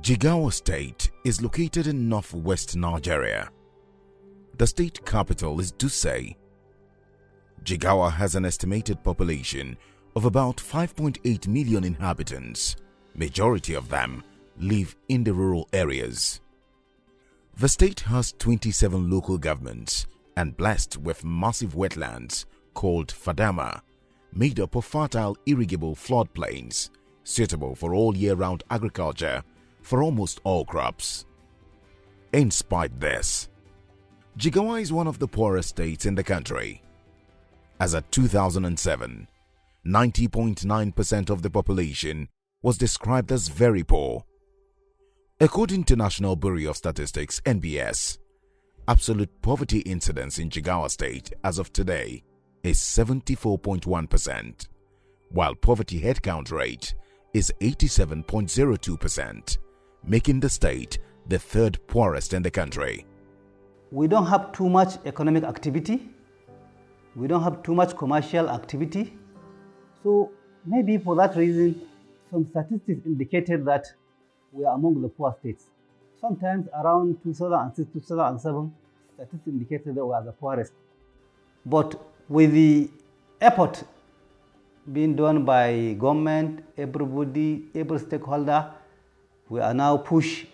Jigawa State is located in northwest Nigeria. The state capital is Dutse. Jigawa has an estimated population of about 5.8 million inhabitants. Majority of them live in the rural areas. The state has 27 local governments and blessed with massive wetlands called Fadama, made up of fertile irrigable floodplains, suitable for all year-round agriculture for almost all crops. In spite of this, Jigawa is one of the poorest states in the country. As at 2007, 90.9% of the population was described as very poor. According to National Bureau of Statistics (NBS), absolute poverty incidence in Jigawa State as of today is 74.1%, while poverty headcount rate is 87.02%, making the state the third poorest in the country. We don't have too much economic activity. We don't have too much commercial activity. So maybe for that reason, some statistics indicated that we are among the poor states. Sometimes around 2006, 2007, statistics indicated that we are the poorest. But with the effort being done by government, everybody, every stakeholder, we are now pushed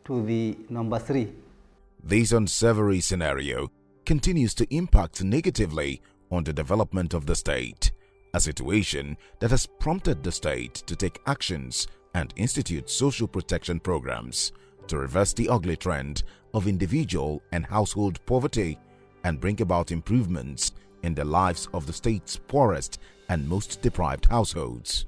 to the number 3. This unsavory scenario continues to impact negatively on the development of the state, a situation that has prompted the state to take actions and institute social protection programs to reverse the ugly trend of individual and household poverty and bring about improvements in the lives of the state's poorest and most deprived households.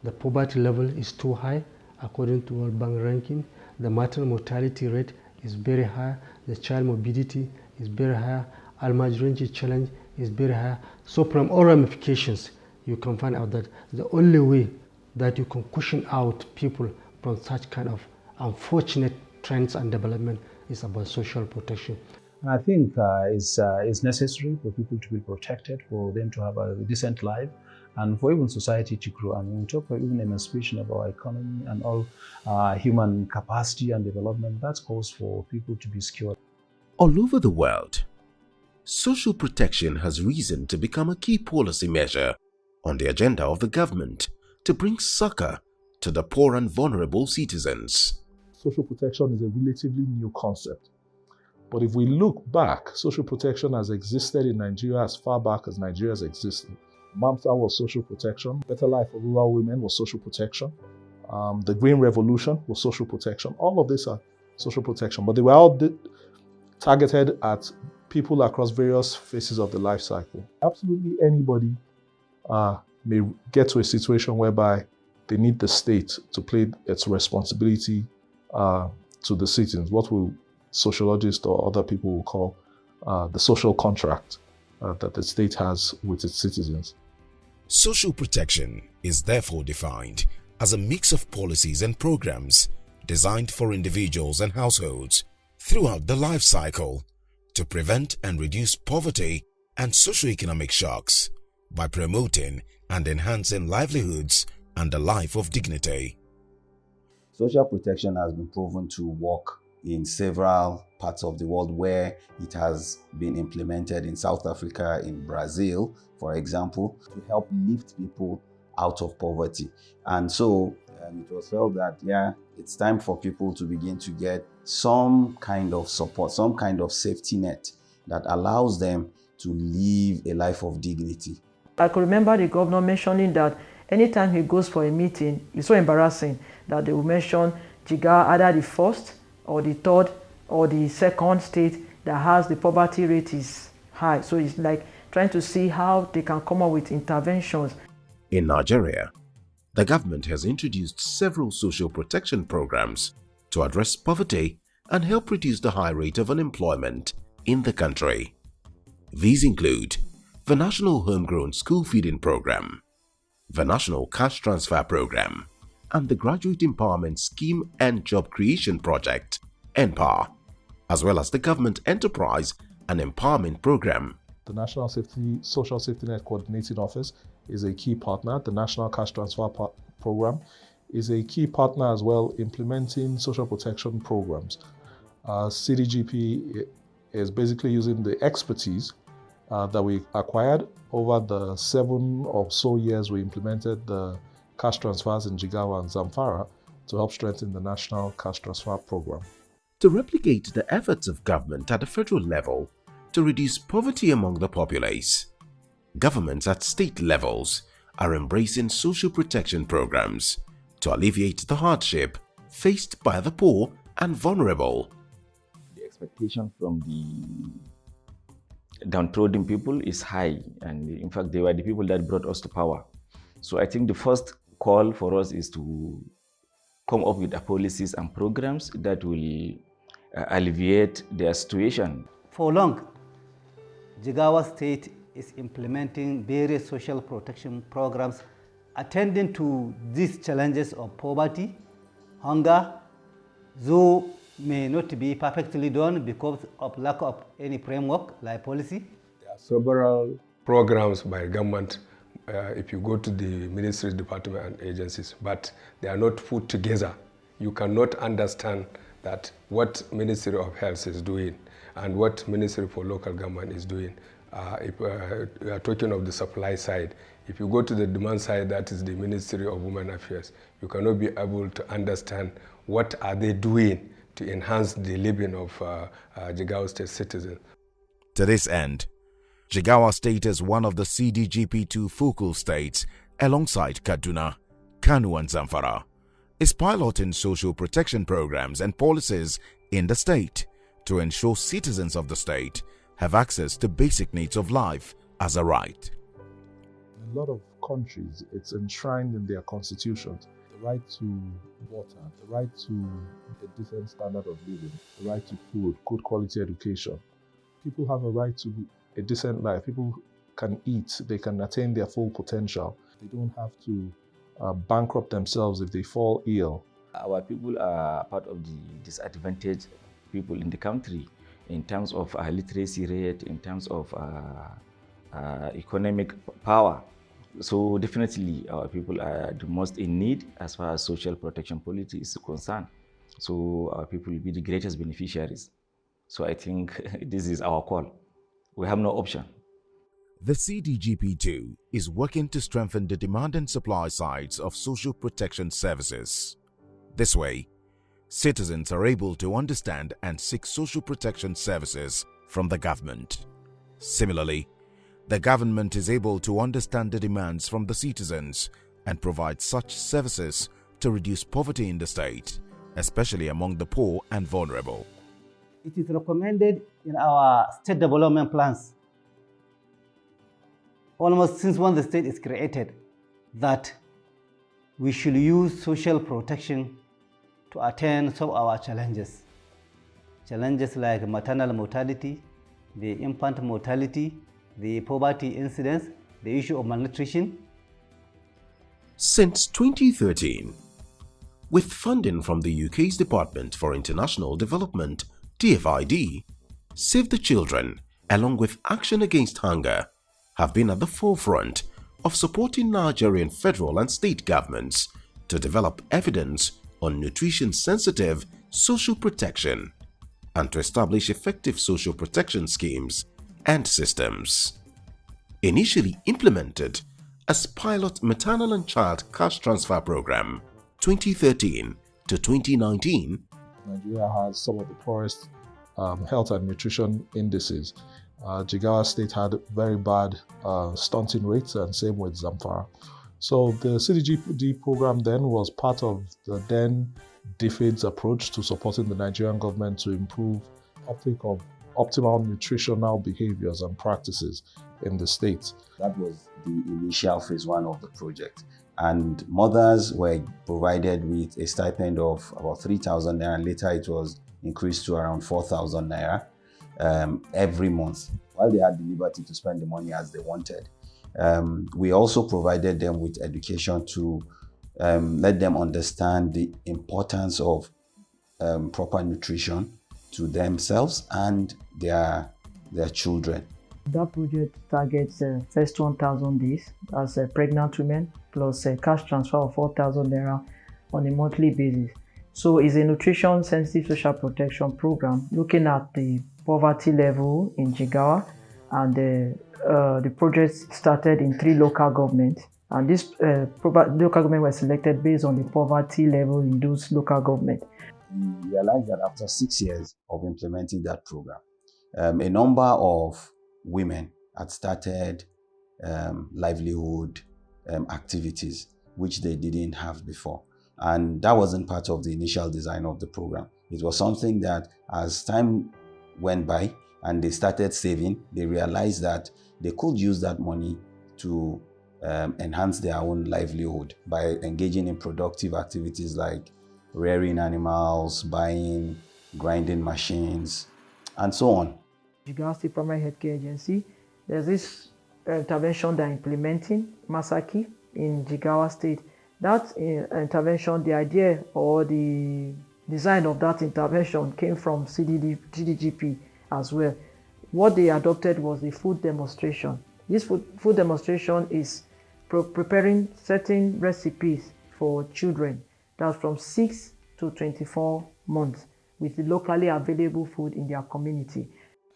The poverty level is too high according to World Bank ranking. The maternal mortality rate is very high. The child morbidity is very high. Al-Majranji challenge is very high. So from all ramifications, you can find out that the only way that you can cushion out people from such kind of unfortunate trends and development is about social protection. And I think it's necessary for people to be protected, for them to have a decent life, and for even society to grow. And when we talk about even emancipation of our economy and all human capacity and development, that calls for people to be secured. All over the world, social protection has risen to become a key policy measure on the agenda of the government to bring succor to the poor and vulnerable citizens. Social protection is a relatively new concept. But if we look back, social protection has existed in Nigeria as far back as Nigeria has existed. MAMSA was social protection. Better Life for Rural Women was social protection. The Green Revolution was social protection. All of these are social protection, but they were all targeted at people across various phases of the life cycle. Absolutely anybody may get to a situation whereby they need the state to play its responsibility to the citizens, what will sociologists or other people will call the social contract that the state has with its citizens. Social protection is therefore defined as a mix of policies and programs designed for individuals and households throughout the life cycle to prevent and reduce poverty and socioeconomic shocks by promoting and enhancing livelihoods and a life of dignity. Social protection has been proven to work in several parts of the world where it has been implemented in South Africa, in Brazil, for example, to help lift people out of poverty. And so it was felt that, it's time for people to begin to get some kind of support, some kind of safety net that allows them to live a life of dignity. I could remember the governor mentioning that anytime he goes for a meeting, it's so embarrassing that they will mention Jigawa, either the first or the third or the second state that has the poverty rate is high. So it's like trying to see how they can come up with interventions. In Nigeria, the government has introduced several social protection programs to address poverty and help reduce the high rate of unemployment in the country. These include the National Homegrown School Feeding Program, the National Cash Transfer Program, and the Graduate Empowerment Scheme and Job Creation Project, NPAR, as well as the Government Enterprise and Empowerment Program. The National Social Safety Net Coordinating Office is a key partner. The National Cash Transfer Program is a key partner as well implementing social protection programs. CDGP is basically using the expertise that we acquired over the 7 or so years we implemented the cash transfers in JIGAWA and Zamfara to help strengthen the national cash transfer program. To replicate the efforts of government at the federal level to reduce poverty among the populace, governments at state levels are embracing social protection programs to alleviate the hardship faced by the poor and vulnerable. The expectation from the downtrodden people is high, and in fact they were the people that brought us to power. So I think the first call for us is to come up with policies and programs that will alleviate their situation. For long, Jigawa State is implementing various social protection programs attending to these challenges of poverty, hunger, though may not be perfectly done because of lack of any framework like policy. There are several programs by government if you go to the ministry, department and agencies, but they are not put together. You cannot understand that what Ministry of Health is doing and what Ministry for Local Government is doing. If we are talking of the supply side, if you go to the demand side, that is the Ministry of Women Affairs, you cannot be able to understand what are they doing to enhance the living of Jigawa State citizens. To this end, Jigawa State is one of the CDGP2 focal states alongside Kaduna, Kano and Zamfara, is piloting social protection programs and policies in the state to ensure citizens of the state have access to basic needs of life as a right. In a lot of countries, it's enshrined in their constitutions. The right to water, the right to a decent standard of living, the right to food, good quality education. People have a right to a decent life. People can eat, they can attain their full potential. They don't have to bankrupt themselves if they fall ill. Our people are part of the disadvantaged people in the country in terms of literacy rate, in terms of economic power. So definitely our people are the most in need as far as social protection policy is concerned. So our people will be the greatest beneficiaries. So I think this is our call. We have no option. The CDGP2 is working to strengthen the demand and supply sides of social protection services. This way, citizens are able to understand and seek social protection services from the government. Similarly, the government is able to understand the demands from the citizens and provide such services to reduce poverty in the state, especially among the poor and vulnerable. It is recommended in our state development plans, almost since when the state is created, that we should use social protection to attain some of our challenges. Challenges like maternal mortality, the infant mortality, the poverty incidence, the issue of malnutrition. Since 2013, with funding from the UK's Department for International Development, DFID, Save the Children, along with Action Against Hunger, have been at the forefront of supporting Nigerian federal and state governments to develop evidence on nutrition-sensitive social protection and to establish effective social protection schemes and systems. Initially implemented as pilot maternal and child cash transfer program 2013 to 2019, Nigeria has some of the poorest health and nutrition indices. Jigawa State had very bad stunting rates, and same with Zamfara. So the CDGP program then was part of the then DFID's approach to supporting the Nigerian government to improve uptake of optimal nutritional behaviors and practices in the state. That was the initial phase 1 of the project. And mothers were provided with a stipend of about 3,000 naira, and later it was increased to around 4,000 naira every month, while they had the liberty to spend the money as they wanted. We also provided them with education to let them understand the importance of proper nutrition to themselves and their children. That project targets first 1,000 days as pregnant women, plus a cash transfer of 4,000 naira on a monthly basis. So it's a nutrition-sensitive social protection program looking at the poverty level in Jigawa, and the project started in 3 local governments. And this local government was selected based on the poverty level in those local governments. We realized that after 6 years of implementing that program, a number of women had started livelihood activities which they didn't have before. And that wasn't part of the initial design of the program. It was something that as time went by and they started saving, they realized that they could use that money to enhance their own livelihood by engaging in productive activities like rearing animals, buying grinding machines, and so on. Jigawa State Primary Healthcare Agency, there's this intervention they're implementing, Masaki, in Jigawa State. That intervention, the idea or the design of that intervention came from CDGP as well. What they adopted was the food demonstration. This food demonstration is preparing certain recipes for children that's from 6 to 24 months with the locally available food in their community.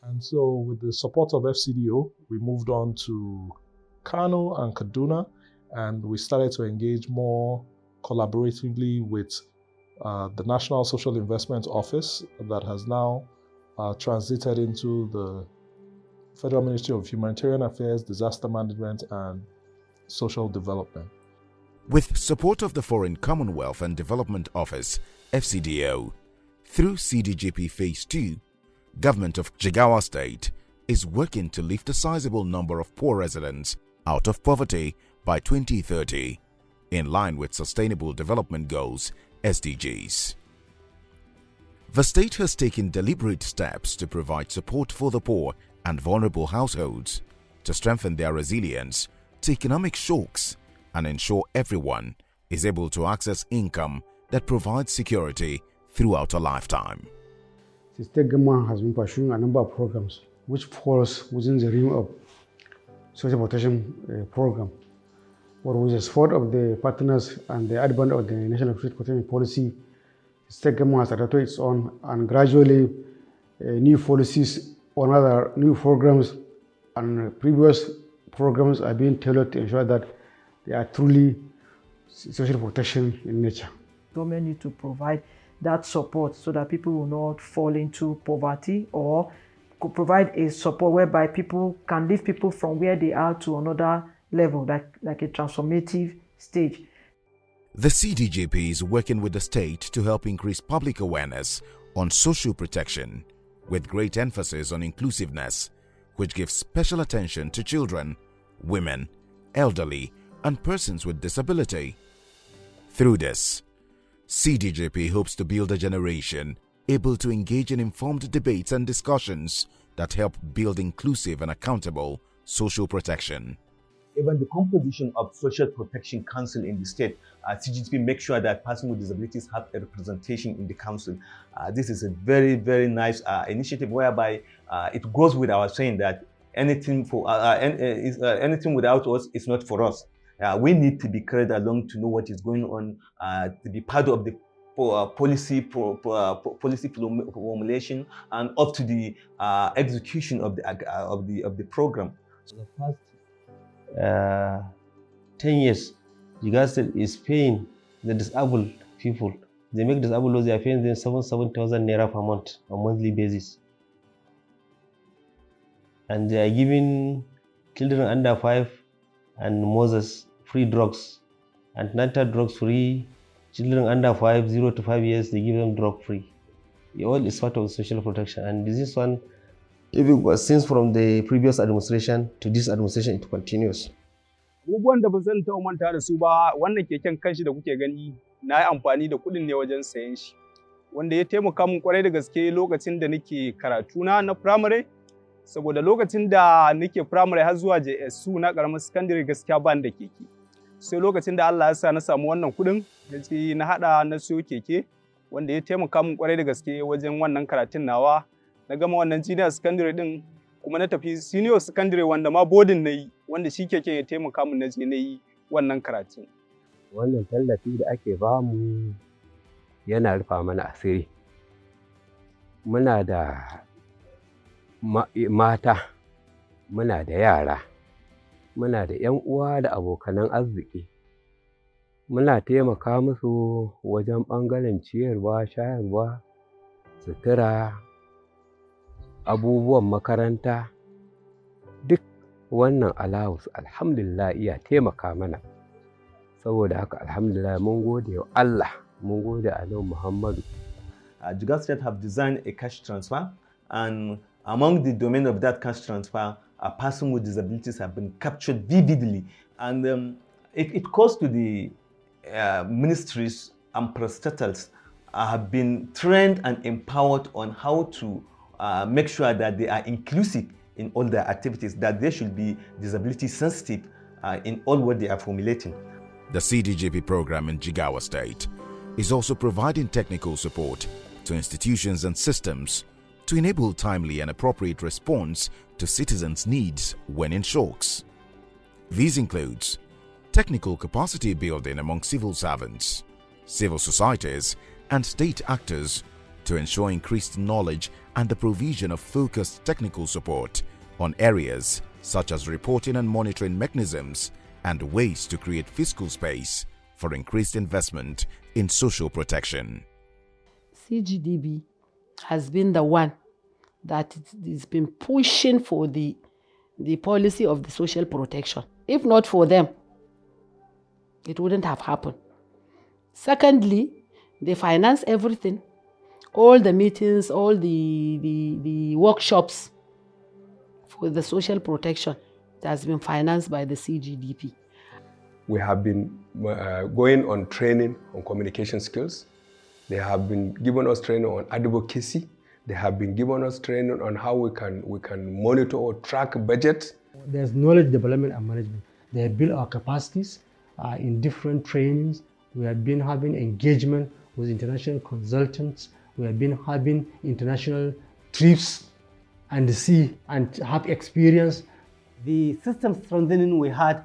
And so with the support of FCDO, we moved on to Kano and Kaduna, and we started to engage more collaboratively with the National Social Investment Office that has now transited into the Federal Ministry of Humanitarian Affairs, Disaster Management and Social Development. With support of the Foreign Commonwealth and Development Office, FCDO, through CDGP Phase 2, Government of Jigawa State is working to lift a sizable number of poor residents out of poverty by 2030, in line with Sustainable Development Goals, SDGs. The state has taken deliberate steps to provide support for the poor and vulnerable households to strengthen their resilience to economic shocks and ensure everyone is able to access income that provides security throughout a lifetime. The state government has been pursuing a number of programs which falls within the realm of social protection program. But with the support of the partners and the advent of the National Social Protection Policy, the state government has adopted its own, and gradually new policies or other new programs and previous programs are being tailored to ensure that they are truly social protection in nature. Government need to provide that support so that people will not fall into poverty, or could provide a support whereby people can lift people from where they are to another level, like a transformative stage. The CDGP is working with the state to help increase public awareness on social protection, with great emphasis on inclusiveness, which gives special attention to children, women, elderly, and persons with disability. Through this, CDGP hopes to build a generation able to engage in informed debates and discussions that help build inclusive and accountable social protection. Even the composition of Social Protection Council in the state, CGTP makes sure that persons with disabilities have a representation in the council. This is a very, very nice initiative whereby it goes with our saying that anything without us is not for us. We need to be carried along to know what is going on, to be part of the policy formulation and up to the execution of the program. So the past 10 years, Jigawa State is paying the disabled people. They make disabled laws, they are paying them 7,000 naira per month on a monthly basis. And they are giving children under 5 and mothers free drugs, antenatal drugs free. Children under 0 to 5 years, they give them drug free. It all is part of social protection, and this one, even since from the previous administration to this administration, it continues. Abubuwan da ba zan taɓa manta da su ba, wannan keken kanshi da kuke gani, na yi amfani da kuɗin ne wajen sayen shi, wanda ya taimaka min kwarai da gaske lokacin da nake karatuna na primary, saboda lokacin da nake primary har zuwa JS2 na ƙaramin secondary gaskiya ban da keke. Sai lokacin da Allah ya sa na samu wannan kuɗin, na haɗa na siyo keke, wanda ya taimaka min kwarai da gaske wajen wannan karatun nawa. Na gama wannan junior secondary din, kuma na tafi senior secondary wanda ma boarding na yi, wanda shi keken ya taimaka min na je na yi wannan karatun. Wannan tallafi da ake bamu yana rufa mana asiri. Muna da mata, muna da yara, muna da 'yan uwa da abokanan arziki. Muna taimaka musu wajen ɓangaren ciyarwa, shayarwa, sutura, abubuwan makaranta. Duk wannan allowance alhamdulillah iya taimaka mana. Saboda haka alhamdulillah mun gode wa Allah, mun gode Annabi Muhammadu. Jigawa State have designed a cash transfer, and among the domain of that cash transfer, a person with disabilities have been captured vividly, and it calls to the ministries and parastatals have been trained and empowered on how to make sure that they are inclusive in all their activities, that they should be disability sensitive in all what they are formulating. The CDGP program in Jigawa State is also providing technical support to institutions and systems to enable timely and appropriate response to citizens' needs when in shocks. These includes technical capacity building among civil servants, civil societies, and state actors to ensure increased knowledge and the provision of focused technical support on areas such as reporting and monitoring mechanisms and ways to create fiscal space for increased investment in social protection. CGDB has been the one that has been pushing for the policy of the social protection. If not for them, it wouldn't have happened. Secondly, they finance everything, all the meetings, all the workshops for the social protection that has been financed by the CGDP. We have been going on training on communication skills. They have been giving us training on advocacy. They have been giving us training on how we can monitor or track budgets. There's knowledge development and management. They have built our capacities in different trainings. We have been having engagement with international consultants. We have been having international trips and see and have experience. The system strengthening we had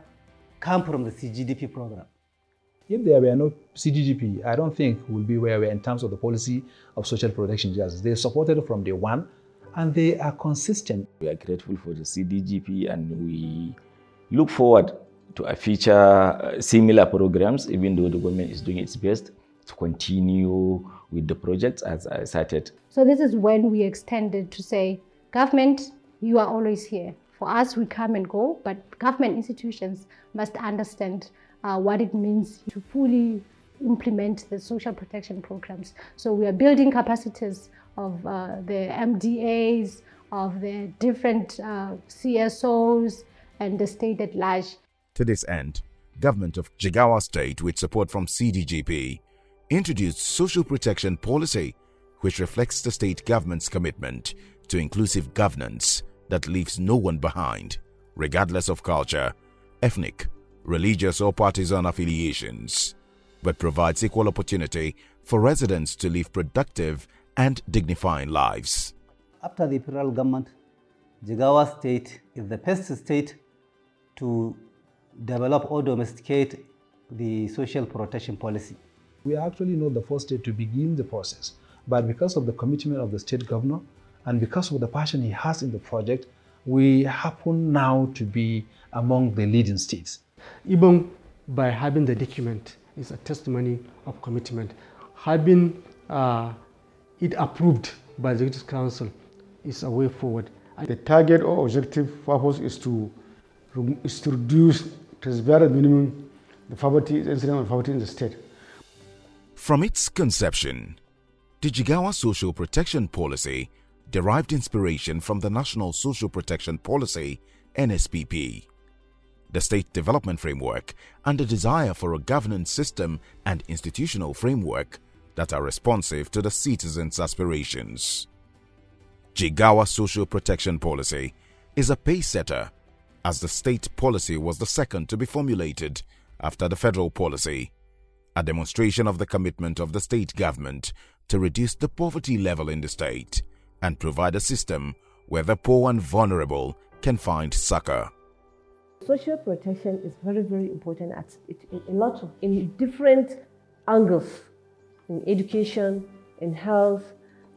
come from the CGDP program. If there were no CGGP, I don't think we'll be where we are in terms of the policy of social protection justice. They supported it from day one, and they are consistent. We are grateful for the CDGP, and we look forward to a future similar programs, even though the government is doing its best to continue with the projects as I started. So this is when we extended to say, government, you are always here. For us, we come and go, but government institutions must understand what it means to fully implement the social protection programs. So we are building capacities of the MDAs, of the different CSOs, and the state at large. To this end, Government of Jigawa State, with support from CDGP, introduced Social Protection Policy, which reflects the state government's commitment to inclusive governance that leaves no one behind, regardless of culture, ethnic, religious or partisan affiliations, but provides equal opportunity for residents to live productive and dignifying lives. After the federal government, Jigawa State is the first state to develop or domesticate the social protection policy. We are actually not the first state to begin the process, but because of the commitment of the state governor and because of the passion he has in the project, we happen now to be among the leading states. Even by having the document is a testimony of commitment. Having it approved by the Executive Council is a way forward. The target or objective purpose is to reduce to the very minimum the poverty, incidence of poverty in the state. From its conception, the Jigawa Social Protection Policy derived inspiration from the National Social Protection Policy, NSPP, the State Development Framework, and the desire for a governance system and institutional framework that are responsive to the citizens' aspirations. Jigawa Social Protection Policy is a pace-setter, as the state policy was the second to be formulated after the federal policy, a demonstration of the commitment of the state government to reduce the poverty level in the state and provide a system where the poor and vulnerable can find succor. Social protection is very, very important in different angles, in education, in health,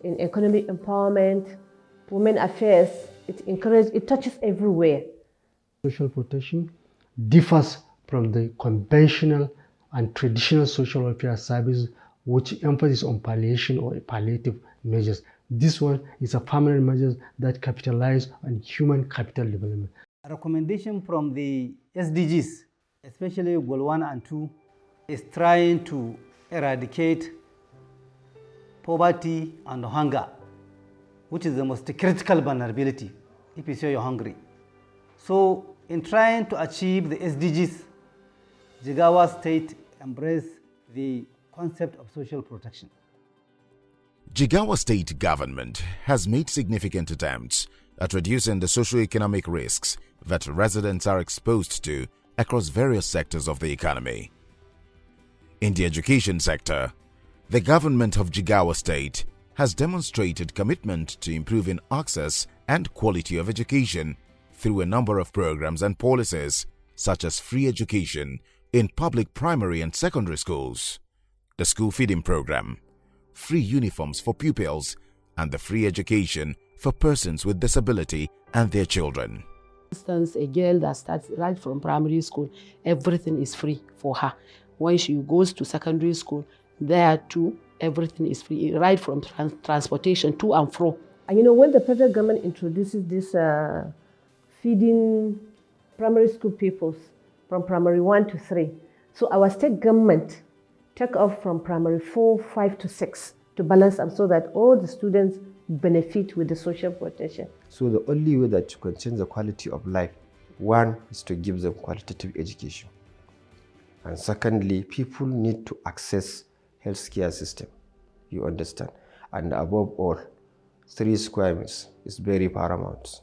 in economic empowerment, women affairs. It touches everywhere. Social protection differs from the conventional and traditional social welfare services, which emphasize on palliation or palliative measures. This one is a permanent measure that capitalize on human capital development. A recommendation from the SDGs, especially Goal 1 and 2, is trying to eradicate poverty and hunger, which is the most critical vulnerability if you say you're hungry. So in trying to achieve the SDGs, Jigawa State embraced the concept of social protection. Jigawa State government has made significant attempts at reducing the socio-economic risks that residents are exposed to across various sectors of the economy. In the education sector, the government of Jigawa State has demonstrated commitment to improving access and quality of education through a number of programs and policies, such as free education in public primary and secondary schools, the school feeding program, free uniforms for pupils, and the free education for persons with disability and their children. For instance, a girl that starts right from primary school, everything is free for her. When she goes to secondary school, there too, everything is free, right from transportation to and fro. And you know, when the federal government introduces this feeding primary school pupils from primary 1 to 3, so our state government take off from primary 4, 5 to 6 to balance them so that all the students benefit with the social protection. So the only way that you can change the quality of life, one is to give them qualitative education. And secondly, people need to access healthcare system, you understand. And above all, 3 square meters is very paramount.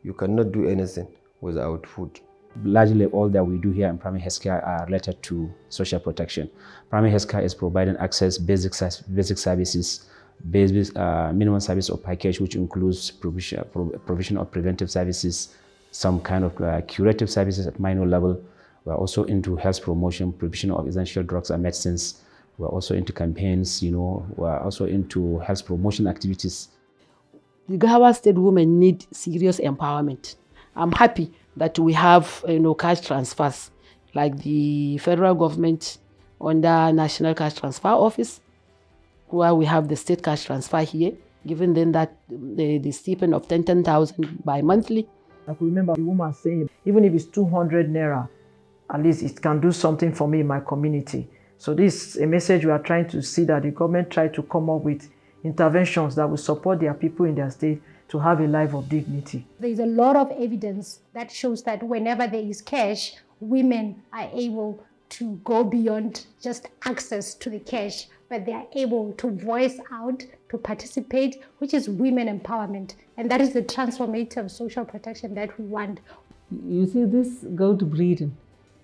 You cannot do anything without food. Largely all that we do here in primary healthcare are related to social protection. Primary healthcare is providing access, basic services, minimum service or package, which includes provision of preventive services, some kind of curative services at minor level. We're also into health promotion, provision of essential drugs and medicines. We're also into campaigns, we're also into health promotion activities. The Jigawa State women need serious empowerment. I'm happy that we have cash transfers, like the federal government under National Cash Transfer Office, where we have the state cash transfer here, giving them that the stipend of 10,000 bi-monthly. I could remember the woman saying, even if it's 200 naira, at least it can do something for me in my community. So this is a message we are trying to see, that the government try to come up with interventions that will support their people in their state to have a life of dignity. There's a lot of evidence that shows that whenever there is cash, women are able to go beyond just access to the cash, but they are able to voice out, to participate, which is women empowerment. And that is the transformative social protection that we want. You see, this goat breeding,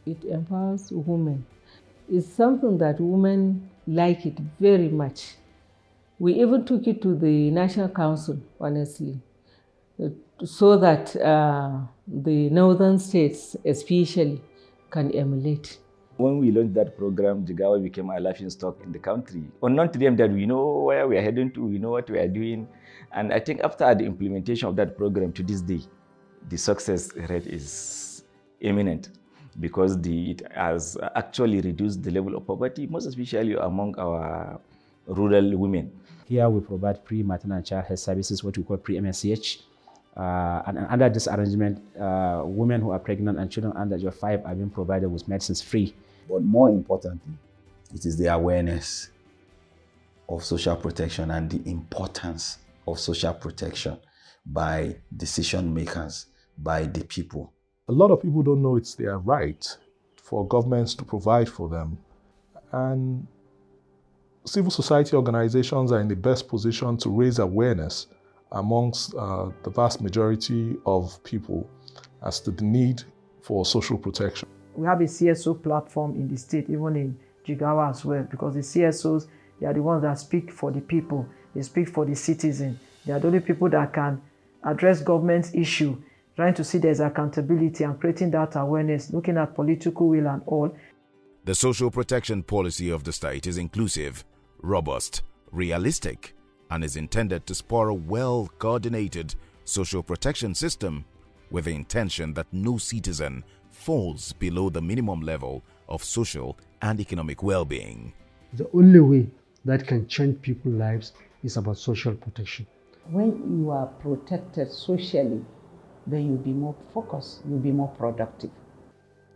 it empowers women. It's something that women like it very much. We even took it to the National Council, honestly, so that the northern states especially can emulate. When we launched that program, Jigawa became a laughingstock in the country. Unknown to them that we know where we are heading to, we know what we are doing. And I think after the implementation of that program to this day, the success rate is imminent, because it has actually reduced the level of poverty, most especially among our rural women. Here we provide pre-maternal and child health services, what we call pre-MSCH. And under this arrangement, women who are pregnant and children under age of 5 are being provided with medicines free. But more importantly, it is the awareness of social protection and the importance of social protection by decision makers, by the people. A lot of people don't know it's their right for governments to provide for them. And civil society organizations are in the best position to raise awareness amongst the vast majority of people as to the need for social protection. We have a CSO platform in the state, even in Jigawa as well, because the CSOs, they are the ones that speak for the people. They speak for the citizen. They are the only people that can address government's issue trying to see there's accountability and creating that awareness, looking at political will and all. The social protection policy of the state is inclusive, robust, realistic, and is intended to spur a well-coordinated social protection system with the intention that no citizen falls below the minimum level of social and economic well-being. The only way that can change people's lives is about social protection. When you are protected socially, then you'll be more focused, you'll be more productive.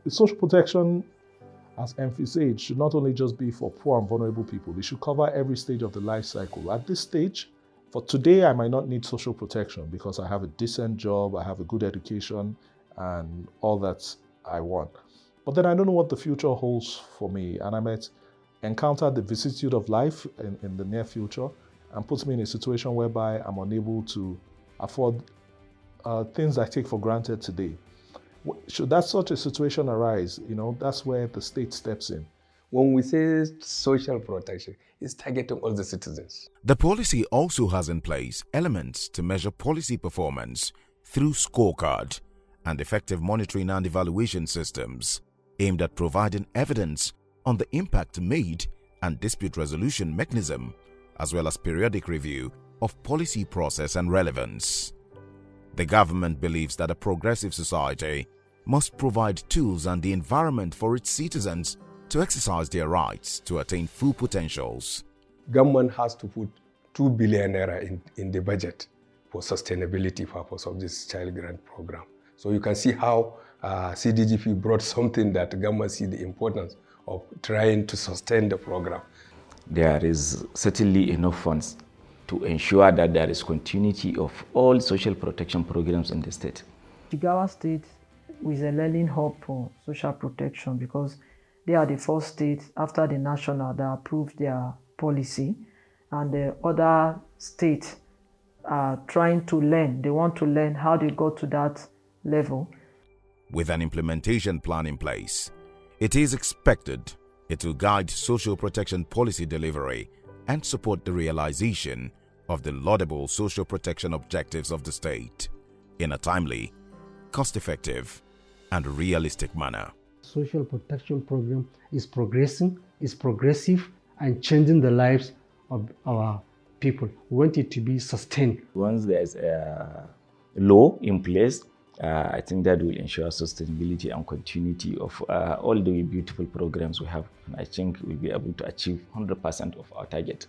Social protection, as emphasized, should not only just be for poor and vulnerable people, it should cover every stage of the life cycle. At this stage, for today, I might not need social protection because I have a decent job, I have a good education, and all that I want. But then I don't know what the future holds for me, and I might encounter the vicissitude of life in the near future and puts me in a situation whereby I'm unable to afford things I take for granted today. Should that such a situation arise, that's where the state steps in. When we say social protection, it's targeting all the citizens. The policy also has in place elements to measure policy performance through scorecard and effective monitoring and evaluation systems aimed at providing evidence on the impact made and dispute resolution mechanism, as well as periodic review of policy process and relevance. The government believes that a progressive society must provide tools and the environment for its citizens to exercise their rights to attain full potentials. Government has to put 2 billion naira in the budget for sustainability purpose of this child grant program. So you can see how CDGP brought something that the government see the importance of trying to sustain the program. There is certainly enough funds to ensure that there is continuity of all social protection programs in the state. Jigawa State is a learning hub for social protection because they are the first state after the national that approved their policy, and the other states are trying to learn. They want to learn how they got to that level. With an implementation plan in place, it is expected it will guide social protection policy delivery and support the realization of the laudable social protection objectives of the state in a timely, cost-effective, and realistic manner. Social protection program is progressing, is progressive, and changing the lives of our people. We want it to be sustained. Once there's a law in place, I think that will ensure sustainability and continuity of all the beautiful programs we have. And I think we'll be able to achieve 100% of our target.